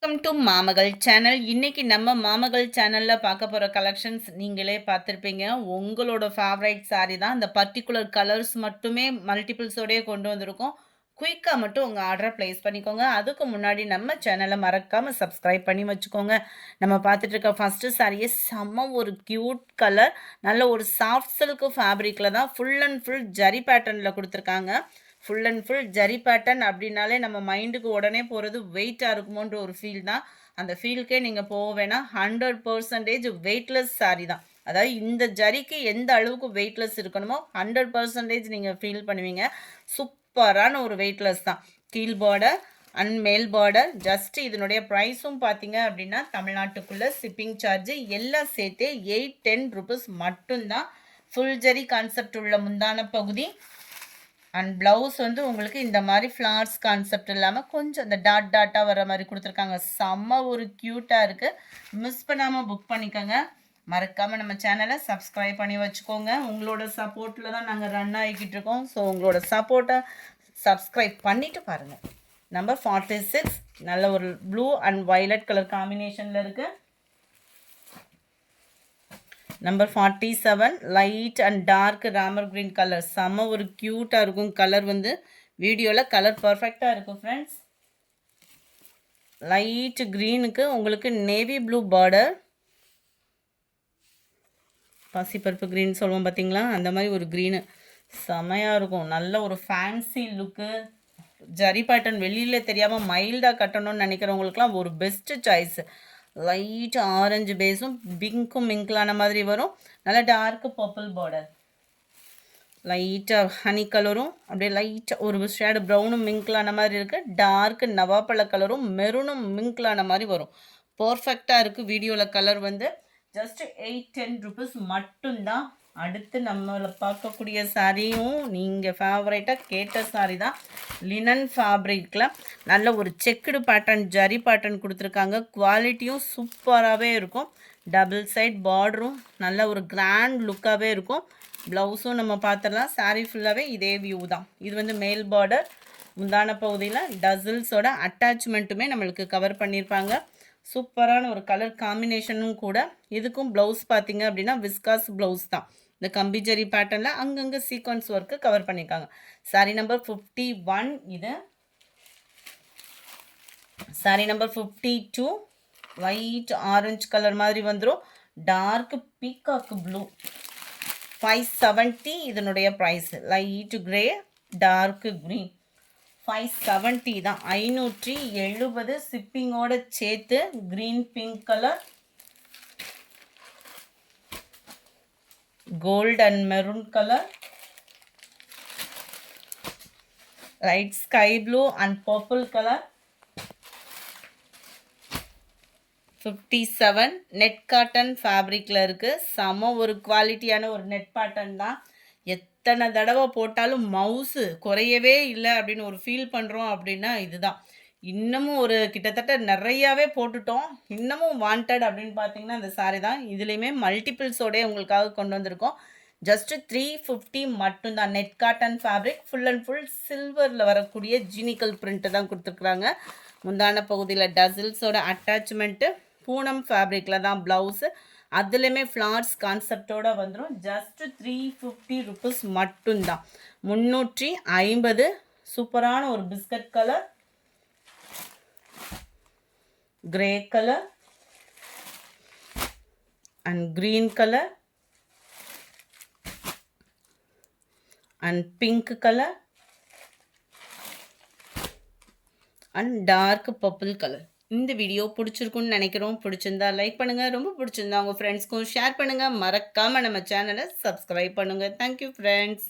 Welcome to மாமகள் channel. இன்னைக்கு நம்ம மாமகள் சேனல்ல பார்க்க போற கலெக்ஷன்ஸ் நீங்களே பார்த்துருப்பீங்க. உங்களோட ஃபேவரைட் சாரி தான். இந்த பர்ட்டிகுலர் கலர்ஸ் மட்டுமே மல்டிபிள்ஸோடயே கொண்டு வந்திருக்கோம். குயிக்கா மட்டும் உங்க ஆர்டர பிளேஸ் பண்ணிக்கோங்க. அதுக்கு முன்னாடி நம்ம சேனலை மறக்காம சப்ஸ்கிரைப் பண்ணி வச்சுக்கோங்க. நம்ம பார்த்துட்டு இருக்க ஃபர்ஸ்ட் சாரியே செம்ம ஒரு கியூட் கலர். நல்ல ஒரு சாஃப்ட் சில்க் ஃபேப்ரிக்ல தான் ஃபுல் அண்ட் ஃபுல் ஜரி பேட்டர்ன்ல கொடுத்துருக்காங்க. Full and full zari pattern அப்படின்னாலே நம்ம மைண்டுக்கு உடனே போகிறது வெயிட்டாக இருக்குமோன்ற ஒரு ஃபீல் தான். அந்த ஃபீலுக்கே நீங்கள் போக வேணாம். 100% வெயிட்லெஸ் சாரி தான். அதாவது இந்த ஜரிக்கு எந்த அளவுக்கு வெயிட்லெஸ் இருக்கணுமோ 100% நீங்கள் ஃபீல் பண்ணுவீங்க. சூப்பரான ஒரு வெயிட்லெஸ் தான். கீழ் பார்டர் அண்ட் மேல் பார்டர். ஜஸ்ட் இதனுடைய ப்ரைஸும் பார்த்தீங்க அப்படின்னா தமிழ்நாட்டுக்குள்ளே ஷிப்பிங் சார்ஜ் எல்லாம் சேர்த்தே 810 ருபீஸ் மட்டும்தான். ஃபுல் ஜரி கான்செப்ட் உள்ள முந்தான பகுதி அண்ட் ப்ளவுஸ் வந்து உங்களுக்கு இந்த மாதிரி ஃப்ளார்ஸ் கான்செப்ட் இல்லாமல் கொஞ்சம் இந்த டாட்டாக வர மாதிரி கொடுத்துருக்காங்க. செம்ம ஒரு க்யூட்டாக இருக்குது. மிஸ் பண்ணாமல் புக் பண்ணிக்கோங்க. மறக்காமல் நம்ம சேனலை சப்ஸ்கிரைப் பண்ணி வச்சுக்கோங்க. உங்களோட சப்போர்ட்டில் தான் நாங்கள் ரன் ஆகிக்கிட்டு இருக்கோம். ஸோ உங்களோட சப்போர்ட்டை சப்ஸ்கிரைப் பண்ணிவிட்டு பாருங்கள். நம்பர் 46 நல்ல ஒரு ப்ளூ அண்ட் வயலட் கலர் காம்பினேஷனில் இருக்குது. நம்பர் 47 லைட் அண்ட் டார்க் ராமர் கிரீன் கலர். செம்ம ஒரு க்யூட்டாக இருக்கும் கலர். வந்து வீடியோவில் கலர் பர்ஃபெக்டாக இருக்கும் ஃப்ரெண்ட்ஸ். லைட் க்ரீனுக்கு உங்களுக்கு நேவி ப்ளூ பார்டர். பாசிப்பருப்பு க்ரீன் சொல்லுவோம் பார்த்தீங்களா, அந்த மாதிரி ஒரு க்ரீனு செமையாக இருக்கும். நல்ல ஒரு ஃபேன்சி லுக்கு. ஜரி பேட்டர்ன் வெளியில் தெரியாமல் மைல்டாக கட்டணும்னு நினைக்கிறவங்களுக்குலாம் ஒரு பெஸ்ட்டு சாய்ஸ். லைட் ஆரஞ்சு பேஸும் பிங்க்கும் மிங்க்லான மாதிரி வரும். நல்லா டார்க்கு பர்பிள் பார்டர். லைட்டாக ஹனி கலரும் அப்படியே லைட்டாக ஒரு ஷேடு ப்ரௌனும் மிங்க்லான மாதிரி இருக்குது. டார்க்கு நவாப்பழ கலரும் மெரூனும் மிங்க்லான மாதிரி வரும். பர்ஃபெக்டாக இருக்குது. வீடியோவில் கலர் வந்து ஜஸ்ட் 810 ருபீஸ் மட்டும்தான். அடுத்து நம்மளை பார்க்கக்கூடிய சாரியும் நீங்கள் ஃபேவரேட்டாக கேட்ட சாரி தான். லினன் ஃபேப்ரிக்கில் நல்ல ஒரு செக்குடு பேட்டர்ன் ஜரி பேட்டர்ன் கொடுத்துருக்காங்க. குவாலிட்டியும் சூப்பராகவே இருக்கும். டபுள் சைட் பார்டரும் நல்ல ஒரு கிராண்ட் லுக்காகவே இருக்கும். ப்ளவுஸும் நம்ம பார்த்துடலாம். சாரீ ஃபுல்லாகவே இதே வியூ தான். இது வந்து மேல் பார்டர். முந்தான பகுதியில் டசில்ஸோட அட்டாச்மெண்ட்டுமே நம்மளுக்கு கவர் பண்ணியிருப்பாங்க. சூப்பரான ஒரு கலர் காம்பினேஷனும் கூட. இதுக்கும் ப்ளவுஸ் பார்த்தீங்க அப்படின்னா விஸ்காஸ் ப்ளவுஸ் தான். இந்த கம்பி ஜரி பேட்டர்னில் அங்கங்கே சீக்வன்ஸ் ஒர்க்கு கவர் பண்ணியிருக்காங்க. சாரி நம்பர் 51 இது. Sari number 52 white orange colour மாதிரி வந்துடும். Dark peacock blue. 570 இதனுடைய price. Light grey dark green 570 தான். 570 ஷிப்பிங்கோட சேர்த்து. Green pink colour, gold and maroon colour, light sky blue and purple colour. 57 net cotton ஃபேப்ரிக்கில் இருக்குது. செம ஒரு குவாலிட்டியான ஒரு நெட் பேட்டர்ன் தான். எத்தனை தடவை போட்டாலும் மவுஸு குறையவே இல்லை அப்படின்னு ஒரு ஃபீல் பண்ணுறோம் அப்படின்னா இதுதான். இன்னமும் ஒரு கிட்டத்தட்ட நிறையாவே போட்டுட்டோம். இன்னமும் வாண்டட் அப்படின்னு பார்த்தீங்கன்னா இந்த சாரி தான். இதுலேயுமே மல்டிபிள்ஸோடய உங்களுக்காக கொண்டு வந்திருக்கோம். ஜஸ்ட்டு 350 மட்டும்தான். Net cotton fabric full and full சில்வரில் வரக்கூடிய ஜீனிக்கல் பிரிண்ட்டு தான் கொடுத்துருக்குறாங்க. முந்தான பகுதியில் டசில்ஸோட அட்டாச்மெண்ட்டு. பூனம் ஃபேப்ரிக்கில் தான் ப்ளவுஸு. அதுலேயுமே ஃப்ளார்ஸ் கான்செப்டோடு வந்துடும். ஜஸ்ட்டு 350 ருபீஸ் மட்டும்தான். 350. சூப்பரான ஒரு biscuit colour, grey colour and green colour and pink colour and dark purple colour. இந்த வீடியோ பிடிச்சிருக்குன்னு நினைக்கிறோம். பிடிச்சிருந்தா லைக் பண்ணுங்கள். ரொம்ப பிடிச்சிருந்தா உங்கள் ஃப்ரெண்ட்ஸ்க்கும் ஷேர் பண்ணுங்கள். மறக்காமல் நம்ம சேனலை சப்ஸ்கிரைப் பண்ணுங்கள். Thank you friends.